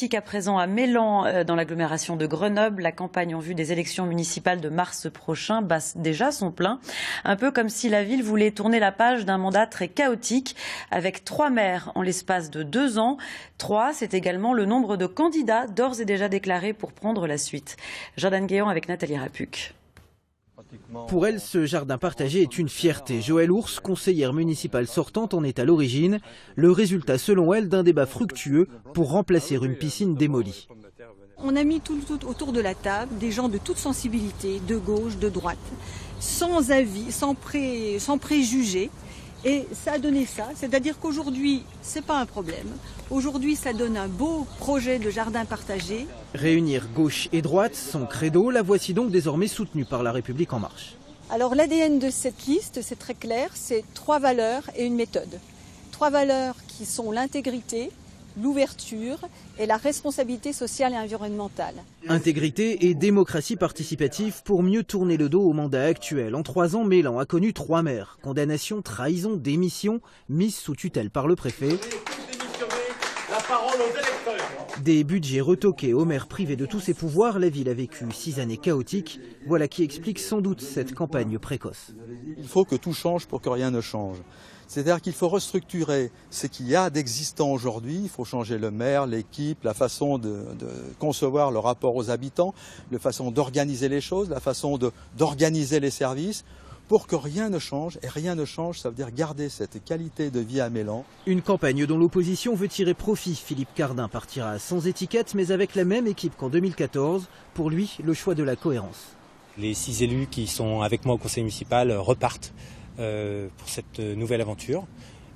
À présent à Mélan, dans l'agglomération de Grenoble, la campagne en vue des élections municipales de mars prochain bat déjà son plein. Un peu comme si la ville voulait tourner la page d'un mandat très chaotique, avec 3 maires en l'espace de 2 ans. 3, c'est également le nombre de candidats d'ores et déjà déclarés pour prendre la suite. Jordan Guéant avec Nathalie Rapuc. Pour elle, ce jardin partagé est une fierté. Joëlle Ours, conseillère municipale sortante, en est à l'origine. Le résultat, selon elle, d'un débat fructueux pour remplacer une piscine démolie. On a mis tout autour de la table des gens de toute sensibilité, de gauche, de droite, sans avis, sans préjugés. Et ça a donné ça, c'est-à-dire qu'aujourd'hui, c'est pas un problème. Aujourd'hui, ça donne un beau projet de jardin partagé. Réunir gauche et droite, son credo, la voici donc désormais soutenue par La République En Marche. Alors l'ADN de cette liste, c'est très clair, c'est 3 valeurs et une méthode. 3 valeurs qui sont l'intégrité, l'ouverture et la responsabilité sociale et environnementale. Intégrité et démocratie participative pour mieux tourner le dos au mandat actuel. En 3 ans, Mélan a connu 3 maires. Condamnation, trahison, démission, mise sous tutelle par le préfet. Des budgets retoqués aux maires privés de tous ses pouvoirs, la ville a vécu 6 années chaotiques. Voilà qui explique sans doute cette campagne précoce. Il faut que tout change pour que rien ne change. C'est-à-dire qu'il faut restructurer ce qu'il y a d'existant aujourd'hui. Il faut changer le maire, l'équipe, la façon de concevoir le rapport aux habitants, la façon d'organiser les choses, la façon d'organiser les services, pour que rien ne change. Et rien ne change, ça veut dire garder cette qualité de vie à Mélan. Une campagne dont l'opposition veut tirer profit. Philippe Cardin partira sans étiquette, mais avec la même équipe qu'en 2014. Pour lui, le choix de la cohérence. Les 6 élus qui sont avec moi au conseil municipal repartent pour cette nouvelle aventure.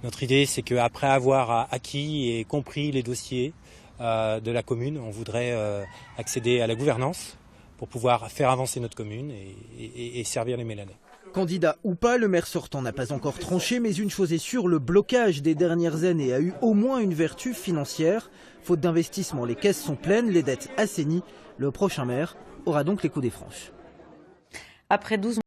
Notre idée, c'est qu'après avoir acquis et compris les dossiers de la commune, on voudrait accéder à la gouvernance pour pouvoir faire avancer notre commune et servir les Mélanais. Candidat ou pas, le maire sortant n'a pas encore tranché, mais une chose est sûre, le blocage des dernières années a eu au moins une vertu financière. Faute d'investissement, les caisses sont pleines, les dettes assainies. Le prochain maire aura donc les coups des franches. Après 12